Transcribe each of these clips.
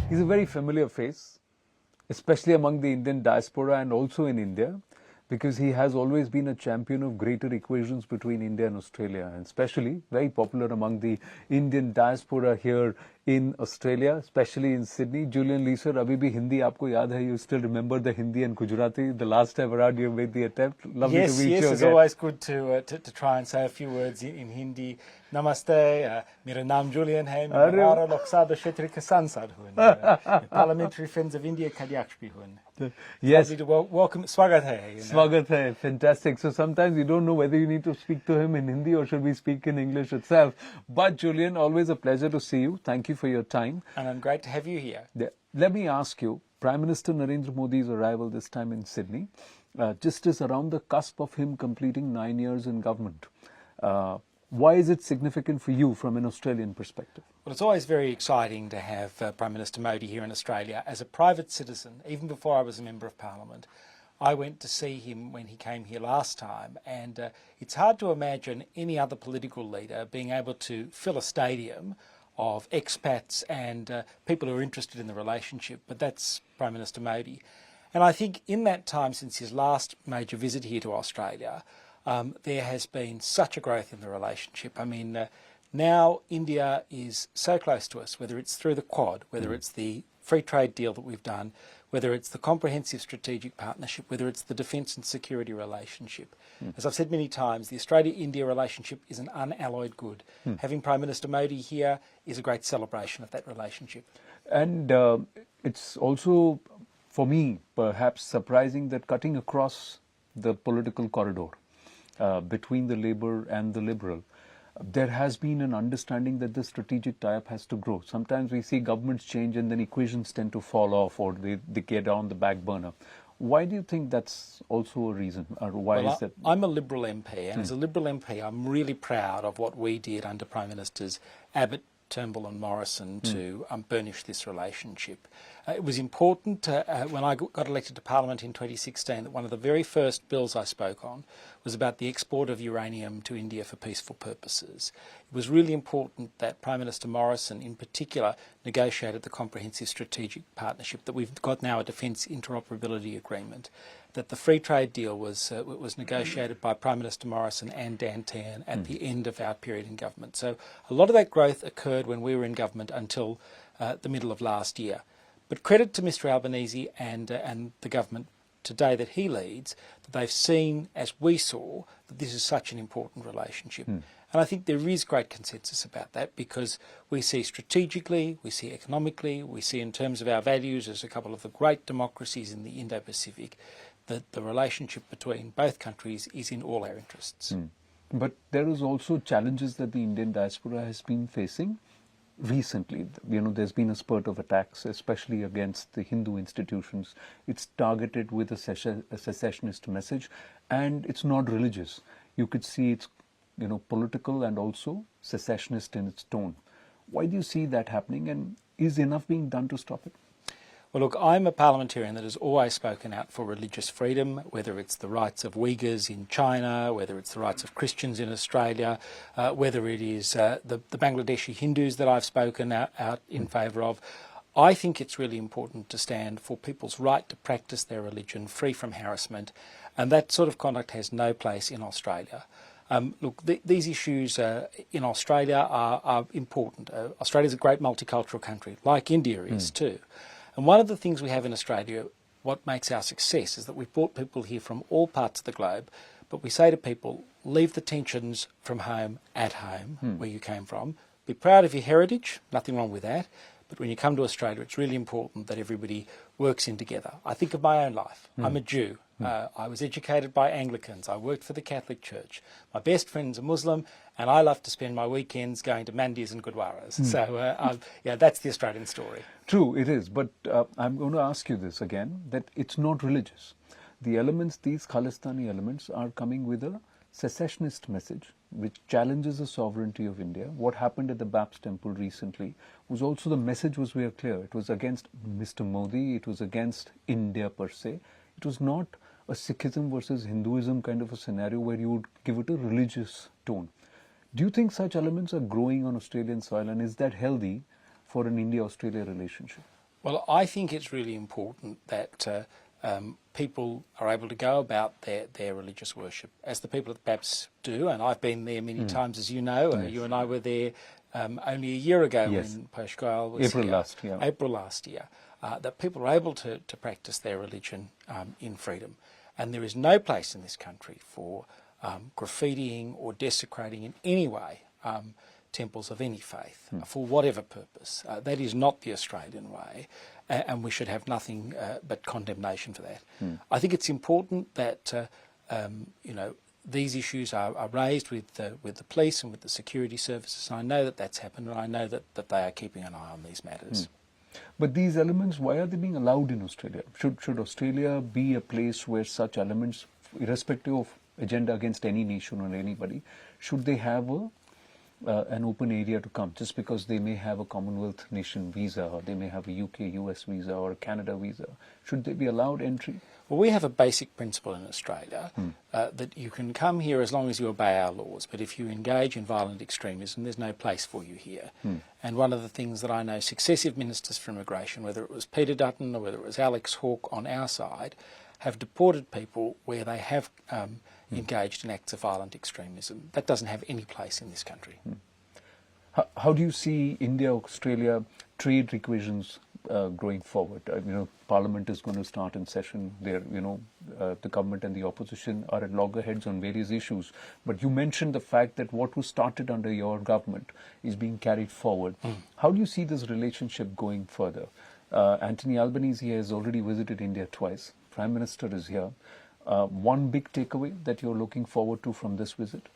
He's a very familiar face, especially among the Indian diaspora and also in India, because he has always been a champion of greater equations between India and Australia, and especially very popular among the Indian diaspora here in Australia, especially in Sydney. Julian Leecer, abhi bhi Hindi aapko yaad hai? You still remember the Hindi and Gujarati? The last time around you made the attempt. Lovely to meet you again. Yes, it's always good to try and say a few words in Hindi. Namaste, mera naam Julian hai, mera loksada kshetri ke sansad hun. Parliamentary Friends of India Kadyaksh bhi hun. Yes. Welcome, swagat hai. Swagat hai, fantastic. So sometimes you don't know whether you need to speak to him in Hindi or should we speak in English itself. But Julian, always a pleasure to see you. Thank you for your time. And I'm great to have you here. Let me ask you, Prime Minister Narendra Modi's arrival this time in Sydney, just is around the cusp of him completing 9 years in government. Why is it significant for you from an Australian perspective? Well, it's always very exciting to have Prime Minister Modi here in Australia. As a private citizen, even before I was a Member of Parliament, I went to see him when he came here last time, and it's hard to imagine any other political leader being able to fill a stadium of expats and people who are interested in the relationship, but that's Prime Minister Modi. And I think in that time since his last major visit here to Australia, there has been such a growth in the relationship. I mean, now India is so close to us, whether it's through the Quad, whether it's the free trade deal that we've done, whether it's the comprehensive strategic partnership, whether it's the defence and security relationship. As I've said many times, the Australia-India relationship is an unalloyed good. Having Prime Minister Modi here is a great celebration of that relationship. And it's also, for me, perhaps surprising that cutting across the political corridor between the Labour and the Liberal, there has been an understanding that the strategic tie-up has to grow. Sometimes we see governments change and then equations tend to fall off or they get on the back burner. Why do you think that's also a reason? Or why is that? I'm a Liberal MP, and as a Liberal MP, I'm really proud of what we did under Prime Ministers Abbott, Turnbull and Morrison to burnish this relationship. It was important when I got elected to Parliament in 2016 that one of the very first bills I spoke on was about the export of uranium to India for peaceful purposes. It was really important that Prime Minister Morrison in particular negotiated the comprehensive strategic partnership, that we've got now a defence interoperability agreement, that the free trade deal was negotiated by Prime Minister Morrison and Dan Tehan at the end of our period in government. So a lot of that growth occurred when we were in government until the middle of last year. But credit to Mr Albanese and the government today that he leads, that they've seen, as we saw, that this is such an important relationship. And I think there is great consensus about that because we see strategically, we see economically, we see in terms of our values as a couple of the great democracies in the Indo-Pacific, that the relationship between both countries is in all our interests. But there is also challenges that the Indian diaspora has been facing recently. You know, there's been a spurt of attacks, especially against the Hindu institutions. It's targeted with a secessionist message, and it's not religious. You could see it's, you know, political and also secessionist in its tone. Why do you see that happening, and is enough being done to stop it? Well, look, I'm a parliamentarian that has always spoken out for religious freedom, whether it's the rights of Uyghurs in China, whether it's the rights of Christians in Australia, whether it is the Bangladeshi Hindus that I've spoken out in favour of. I think it's really important to stand for people's right to practice their religion free from harassment, and that sort of conduct has no place in Australia. Look, these issues in Australia are important. Australia's a great multicultural country, like India is too. And one of the things we have in Australia, what makes our success, is that we've brought people here from all parts of the globe, but we say to people, leave the tensions from home at home, where you came from. Be proud of your heritage, nothing wrong with that. But when you come to Australia, it's really important that everybody works in together. I think of my own life. I'm a Jew. I was educated by Anglicans. I worked for the Catholic Church. My best friend's a Muslim, and I love to spend my weekends going to mandis and gurdwaras. So, yeah, that's the Australian story. True, it is. But I'm going to ask you this again, that it's not religious. The elements, these Khalistani elements, are coming with a secessionist message which challenges the sovereignty of India. What happened at the Baps temple recently was also, the message was very clear. It was against Mr. Modi, it was against India per se. It was not a Sikhism versus Hinduism kind of a scenario where you would give it a religious tone. Do you think such elements are growing on Australian soil, and is that healthy for an India-Australia relationship? Well, I think it's really important that people are able to go about their religious worship, as the people at the BAPS do, and I've been there many times, as you know. Yes. You and I were there only a year ago Yes. when Pashkal was April here. last year. April last year, that people are able to practice their religion in freedom. And there is no place in this country for graffitiing or desecrating in any way temples of any faith, for whatever purpose. That is not the Australian way, and we should have nothing but condemnation for that. I think it's important that these issues are raised with the police and with the security services. I know that that's happened, and I know that they are keeping an eye on these matters. But these elements, why are they being allowed in Australia? Should Australia be a place where such elements, irrespective of agenda against any nation or anybody, should they have an open area to come, just because they may have a Commonwealth nation visa, or they may have a UK-US visa or a Canada visa? Should they be allowed entry? Well, we have a basic principle in Australia that you can come here as long as you obey our laws, but if you engage in violent extremism, there's no place for you here. And one of the things that I know successive ministers for immigration, whether it was Peter Dutton or whether it was Alex Hawke on our side, have deported people where they have engaged in acts of violent extremism. That doesn't have any place in this country. How do you see India-Australia trade equations going forward? Parliament is going to start in session. There, the government and the opposition are at loggerheads on various issues. But you mentioned the fact that what was started under your government is being carried forward. How do you see this relationship going further? Anthony Albanese has already visited India twice. Prime Minister is here. One big takeaway that you're looking forward to from this visit?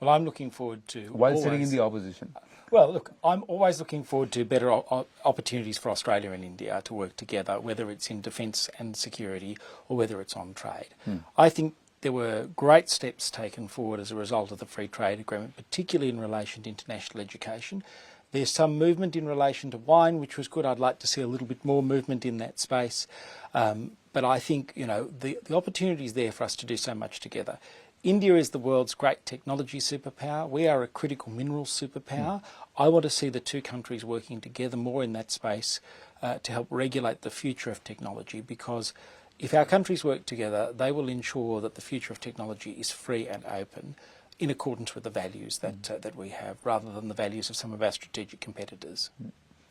Well, I'm looking forward to... While sitting in the opposition? Well, look, I'm always looking forward to better opportunities for Australia and India to work together, whether it's in defence and security or whether it's on trade. I think there were great steps taken forward as a result of the free trade agreement, particularly in relation to international education. There's some movement in relation to wine, which was good. I'd like to see a little bit more movement in that space. But I think, the opportunity is there for us to do so much together. India is the world's great technology superpower. We are a critical minerals superpower. I want to see the two countries working together more in that space to help regulate the future of technology, because if our countries work together, they will ensure that the future of technology is free and open in accordance with the values that we have, rather than the values of some of our strategic competitors.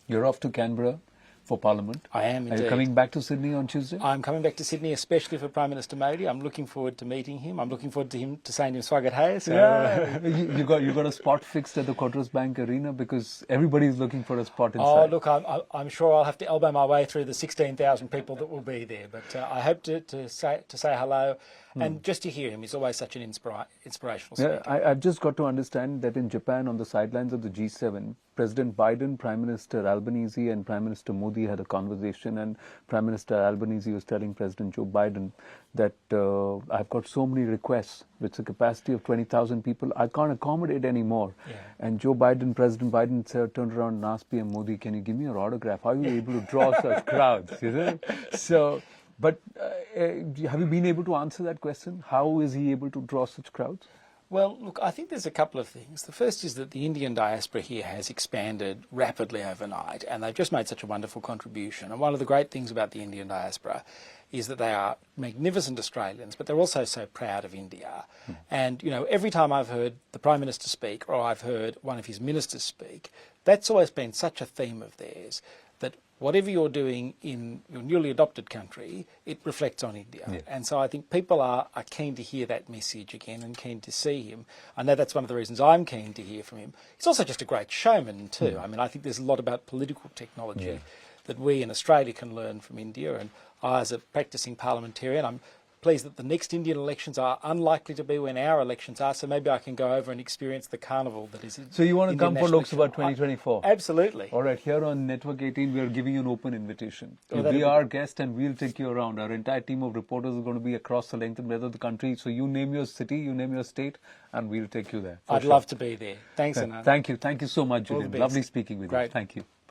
You're off to Canberra for Parliament. I am indeed. Are you coming back to Sydney on Tuesday? I'm coming back to Sydney especially for Prime Minister Modi. I'm looking forward to meeting him. I'm looking forward to saying to him Swagat Hai. So. Yeah, you got a spot fixed at the Quarters Bank Arena, because everybody's looking for a spot inside. Oh, look, I'm sure I'll have to elbow my way through the 16,000 people that will be there. But I hope to say hello. And just to hear him is always such an inspirational speaker. Yeah, I've just got to understand that in Japan, on the sidelines of the G7, President Biden, Prime Minister Albanese and Prime Minister Modi had a conversation, and Prime Minister Albanese was telling President Joe Biden that I've got so many requests with a capacity of 20,000 people, I can't accommodate anymore. Yeah. And President Biden turned around and asked PM Modi, can you give me your autograph? How are you able to draw such crowds? So... But have you been able to answer that question? How is he able to draw such crowds? Well, look, I think there's a couple of things. The first is that the Indian diaspora here has expanded rapidly overnight, and they've just made such a wonderful contribution. And one of the great things about the Indian diaspora is that they are magnificent Australians, but they're also so proud of India. And, every time I've heard the Prime Minister speak, or I've heard one of his ministers speak, that's always been such a theme of theirs, that whatever you're doing in your newly adopted country, it reflects on India. Yeah. And so I think people are keen to hear that message again and keen to see him. I know that's one of the reasons I'm keen to hear from him. He's also just a great showman too. I mean, I think there's a lot about political technology that we in Australia can learn from India. And I, as a practising parliamentarian, I'm pleased that the next Indian elections are unlikely to be when our elections are, so maybe I can go over and experience the carnival that is in. So you want to come for Lok Sabha 2024? Absolutely. All right, here on Network 18, we are giving you an open invitation. You'll be our guest and we'll take you around. Our entire team of reporters is going to be across the length and breadth of the country. So you name your city, you name your state, and we'll take you there. I'd love to be there. Thanks, Anand. Thank you. Thank you so much, Julian. Lovely speaking with you. Thank you.